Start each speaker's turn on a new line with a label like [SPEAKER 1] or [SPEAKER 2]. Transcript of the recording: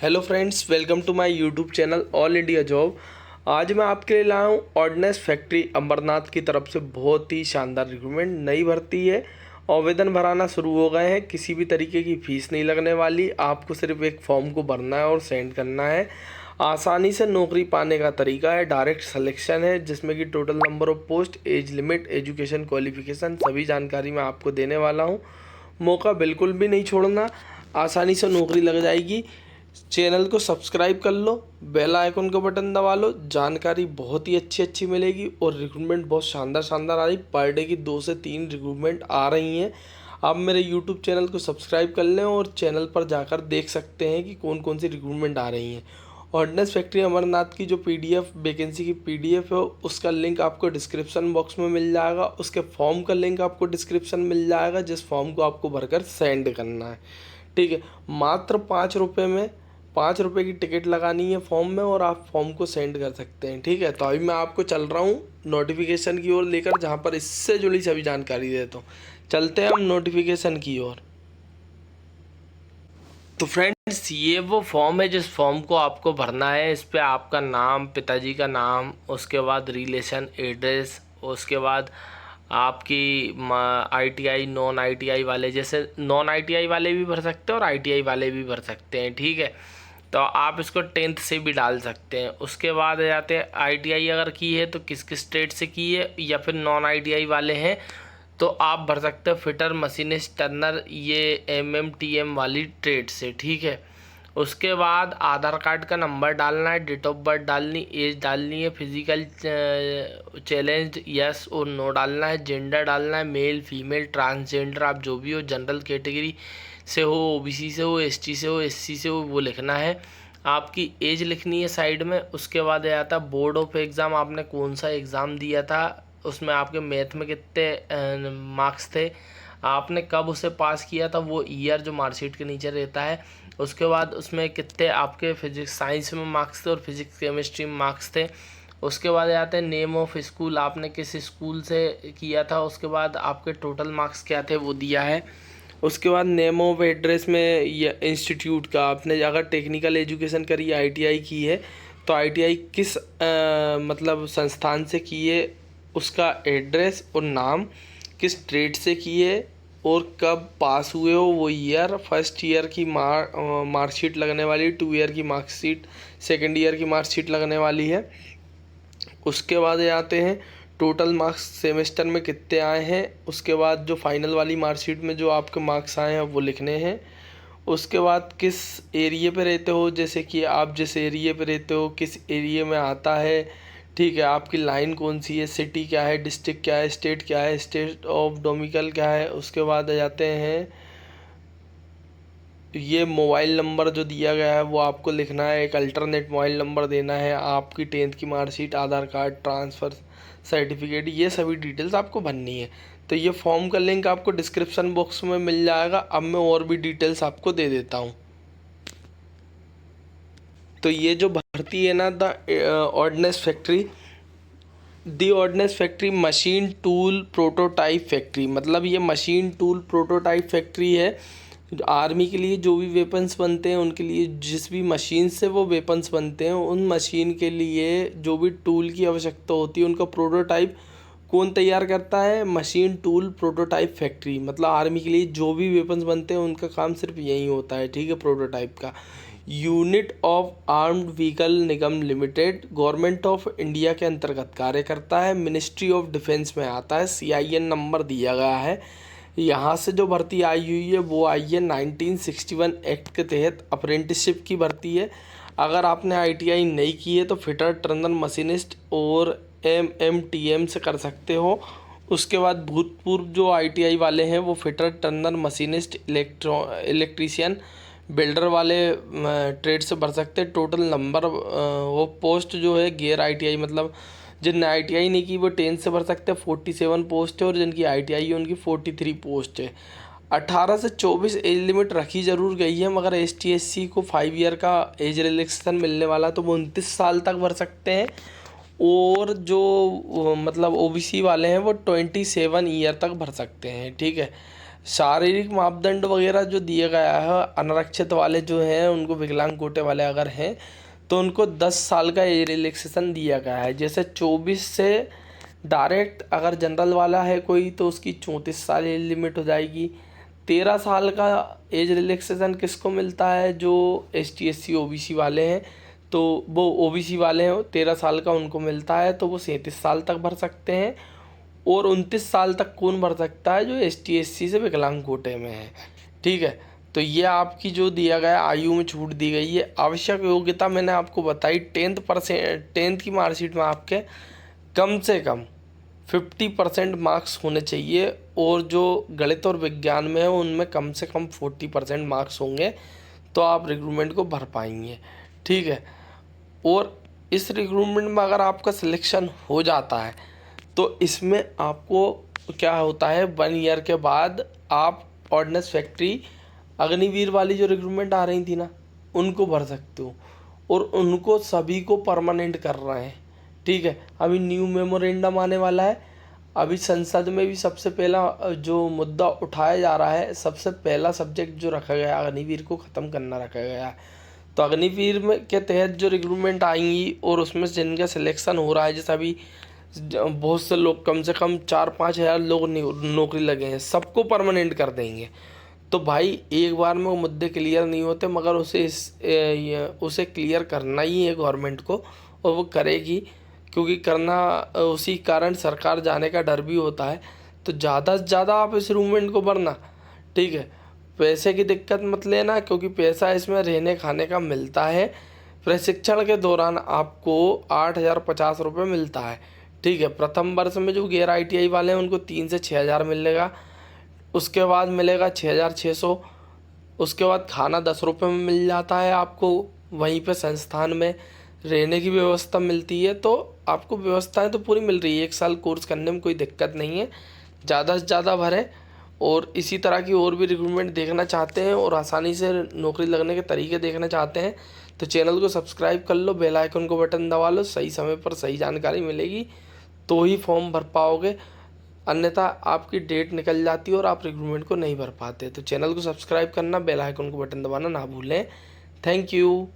[SPEAKER 1] Hello friends, welcome to my YouTube channel all India job. आज मैं आपके लिए लाया हूँ ऑर्डिनेंस फैक्ट्री अंबरनाथ की तरफ से बहुत ही शानदार रिक्रूटमेंट। नई भर्ती है, आवेदन भराना शुरू हो गए हैं। किसी भी तरीके की फ़ीस नहीं लगने वाली, आपको सिर्फ एक फॉर्म को भरना है और सेंड करना है। आसानी से नौकरी पाने का तरीका है, डायरेक्ट सिलेक्शन है जिसमें कि total number of post, age limit, education qualification सभी जानकारी मैं आपको देने वाला हूँ। मौका बिल्कुल भी नहीं छोड़ना, आसानी से नौकरी लग जाएगी। चैनल को सब्सक्राइब कर लो, बेल आइकन का बटन दबा लो। जानकारी बहुत ही अच्छी मिलेगी और रिक्रूटमेंट बहुत शानदार आ रही। पर डे की 2 से 3 रिक्रूटमेंट आ रही हैं। आप मेरे यूट्यूब चैनल को सब्सक्राइब कर लें और चैनल पर जाकर देख सकते हैं कि कौन कौन सी रिक्रूटमेंट आ रही हैं। ऑर्डिनेंस फैक्ट्री अमरनाथ की जो पीडीएफ वैकेंसी की पीडीएफ है उसका लिंक आपको डिस्क्रिप्शन बॉक्स में मिल जाएगा। उसके फॉर्म का लिंक आपको डिस्क्रिप्शन मिल जाएगा, जिस फॉर्म को आपको भरकर सेंड करना है। ठीक है, मात्र 5 रुपये में 5 रुपये की टिकट लगानी है फॉर्म में और आप फॉर्म को सेंड कर सकते हैं। ठीक है, तो अभी मैं आपको चल रहा हूँ नोटिफिकेशन की ओर लेकर, जहाँ पर इससे जुड़ी सभी जानकारी देता हूँ। चलते हैं हम नोटिफिकेशन की ओर। तो फ्रेंड्स, ये वो फॉर्म है जिस फॉर्म को आपको भरना है। इस पर आपका नाम, पिताजी का नाम, उसके बाद रिलेशन एड्रेस, उसके बाद आपकी आईटीआई, नॉन आईटीआई वाले, जैसे नॉन आईटीआई वाले भी भर सकते हैं और आईटीआई वाले भी भर सकते हैं। ठीक है, तो आप इसको 10th से भी डाल सकते हैं। उसके बाद आ जाते हैं आईटीआई अगर की है तो किस किस स्टेट से की है, या फिर नॉन आईटीआई वाले हैं तो आप भर सकते हो फिटर, मशीनिस्ट, टर्नर, ये एमएमटीएम वाली ट्रेड से। ठीक है, उसके बाद आधार कार्ड का नंबर डालना है, डेट ऑफ बर्थ डालनी, एज डालनी है, फिजिकल चैलेंज यस और नो डालना है, जेंडर डालना है, मेल, फीमेल, ट्रांसजेंडर, आप जो भी हो, जनरल कैटेगरी से हो, ओबीसी से हो, एसटी से हो, एससी से हो, वो लिखना है। आपकी एज लिखनी है साइड में। उसके बाद आता है बोर्ड ऑफ एग्ज़ाम, आपने कौन सा एग्ज़ाम दिया था, उसमें आपके मैथ में कितने मार्क्स थे, आपने कब उसे पास किया था, वो ईयर जो मार्कशीट के नीचे रहता है। उसके बाद उसमें कितने आपके फिजिक्स साइंस में मार्क्स थे और फिजिक्स केमिस्ट्री में मार्क्स थे। उसके बाद आते हैं नेम ऑफ स्कूल, आपने किस स्कूल से किया था, उसके बाद आपके टोटल मार्क्स क्या थे वो दिया है। उसके बाद नेम ऑफ एड्रेस में या इंस्टीट्यूट का, आपने अगर टेक्निकल एजुकेशन करी, आईटीआई की है तो आईटीआई किस मतलब संस्थान से की है, उसका एड्रेस और नाम, किस ट्रेड से की है और कब पास हुए हो वो ईयर, फर्स्ट ईयर की मार्कशीट लगने वाली, 2 ईयर की मार्कशीट, सेकेंड ईयर की मार्कशीट लगने वाली है। उसके बाद आते हैं टोटल मार्क्स सेमेस्टर में कितने आए हैं। उसके बाद जो फाइनल वाली मार्कशीट में जो आपके मार्क्स आए हैं वो लिखने हैं। उसके बाद किस एरिया पे रहते हो, जैसे कि आप जिस एरिया पे रहते हो किस एरिया में आता है। ठीक है, आपकी लाइन कौन सी है, सिटी क्या है, डिस्ट्रिक्ट क्या है, स्टेट क्या है, स्टेट ऑफ डोमिकल क्या है। उसके बाद आ जाते हैं ये मोबाइल नंबर जो दिया गया है वो आपको लिखना है, एक अल्टरनेट मोबाइल नंबर देना है। आपकी 10th की मार्कशीट, आधार कार्ड, ट्रांसफ़र सर्टिफिकेट, ये सभी डिटेल्स आपको भरनी है। तो ये फॉर्म का लिंक आपको डिस्क्रिप्शन बॉक्स में मिल जाएगा। अब मैं और भी डिटेल्स आपको दे देता हूँ। तो ये जो भर्ती है ना, the ordnance factory machine tool prototype factory, मतलब ये मशीन टूल प्रोटोटाइप फैक्ट्री है। आर्मी के लिए जो भी वेपन्स बनते हैं उनके लिए, जिस भी मशीन से वो वेपन्स बनते हैं उन मशीन के लिए जो भी टूल की आवश्यकता होती है उनका प्रोटोटाइप कौन तैयार करता है, मशीन टूल प्रोटोटाइप फैक्ट्री। मतलब आर्मी के लिए जो भी वेपन्स बनते हैं उनका काम सिर्फ यही होता है। ठीक है, प्रोटोटाइप का। Unit of armed vehicle Nigam limited government of India के अंतर्गत कार्य करता है, मिनिस्ट्री ऑफ डिफेंस में आता है। CIN नंबर दिया गया है। यहाँ से जो भर्ती आई हुई है वो आई है 1961 एक्ट के तहत, अप्रेंटिसशिप की भर्ती है। अगर आपने ITI नहीं की है तो फिटर, टर्नर, मशीनिस्ट और MMTM से कर सकते हो। उसके बाद भूतपूर्व जो ITI वाले हैं वो fitter, Turner, machinist, electrician, builder वाले ट्रेड से भर सकते हैं। टोटल नंबर वो पोस्ट जो है गियर ITI, मतलब जिनने ITI नहीं की वो 10 से भर सकते हैं, 47 पोस्ट है, और जिनकी ITI है उनकी 43 पोस्ट है। 18 से 24 एज लिमिट रखी जरूर गई है, मगर ST SC को 5 ईयर का एज रिलैक्सेशन मिलने वाला, तो वो 29 साल तक भर सकते हैं। और जो मतलब OBC वाले हैं वो 27 ईयर तक भर सकते हैं। ठीक है, शारीरिक मापदंड वगैरह जो दिया गया है, अनारक्षित वाले जो हैं उनको, विकलांग कोटे वाले अगर हैं तो उनको 10 साल का एज रिलैक्सेशन दिया गया है। जैसे 24 से डायरेक्ट अगर जनरल वाला है कोई तो उसकी 34 साल एज लिमिट हो जाएगी। 13 साल का एज रिलैक्सेशन किसको मिलता है, जो ST SC OBC वाले हैं, तो वो OBC वाले हैं, 13 साल का उनको मिलता है, तो वो 37 साल तक भर सकते हैं। और 29 साल तक कौन भर सकता है, जो ST SC से विकलांग कोटे में है। ठीक है, तो ये आपकी जो दिया गया आयु में छूट दी गई है। आवश्यक योग्यता मैंने आपको बताई, 10th की मार्कशीट में आपके कम से कम 50% मार्क्स होने चाहिए, और जो गणित और विज्ञान में है उनमें कम से कम 40% मार्क्स होंगे, तो आप रिक्रूटमेंट को भर पाएंगे। ठीक है, और इस रिक्रूटमेंट में अगर आपका सिलेक्शन हो जाता है तो इसमें आपको क्या होता है, 1 ईयर के बाद आप ऑर्डिनेंस फैक्ट्री अग्निवीर वाली जो रिक्रूटमेंट आ रही थी ना, उनको भर सकते हो, और उनको सभी को परमानेंट कर रहे हैं। ठीक है, अभी न्यू मेमोरेंडम आने वाला है। अभी संसद में भी सबसे पहला जो मुद्दा उठाया जा रहा है, सबसे पहला सब्जेक्ट जो रखा गया अग्निवीर को ख़त्म करना रखा गया है। तो अग्निवीर में के तहत जो रिक्रूटमेंट आएंगी और उसमें जिनका सिलेक्शन हो रहा है, जैसे अभी बहुत से लोग, कम से कम 4-5 हज़ार लोग नौकरी लगे हैं, सबको परमानेंट कर देंगे। तो भाई एक बार में वो मुद्दे क्लियर नहीं होते, मगर उसे क्लियर करना ही है गवर्नमेंट को, और वो करेगी, क्योंकि करना उसी कारण सरकार जाने का डर भी होता है। तो ज़्यादा से ज़्यादा आप इस रिक्रूटमेंट को भरना। ठीक है, पैसे की दिक्कत मत लेना, क्योंकि पैसा इसमें रहने खाने का मिलता है। प्रशिक्षण के दौरान आपको 8,050 रुपये मिलता है। ठीक है, प्रथम वर्ष में जो गैर ITI वाले हैं उनको 3 से 6,000 मिलेगा, उसके बाद मिलेगा 6,600। उसके बाद खाना 10 रुपये में मिल जाता है आपको, वहीं पे संस्थान में रहने की व्यवस्था मिलती है। तो आपको व्यवस्थाएं तो पूरी मिल रही है, 1 साल कोर्स करने में कोई दिक्कत नहीं है। ज़्यादा से ज़्यादा भरें, और इसी तरह की और भी रिक्रूटमेंट देखना चाहते हैं और आसानी से नौकरी लगने के तरीके देखना चाहते हैं तो चैनल को सब्सक्राइब कर लो, बेल आइकन को बटन दबा लो। सही समय पर सही जानकारी मिलेगी तो ही फॉर्म भर पाओगे, अन्यथा आपकी डेट निकल जाती है और आप रिक्रूटमेंट को नहीं भर पाते। तो चैनल को सब्सक्राइब करना, बेल आइकन को बटन दबाना ना भूलें। Thank you.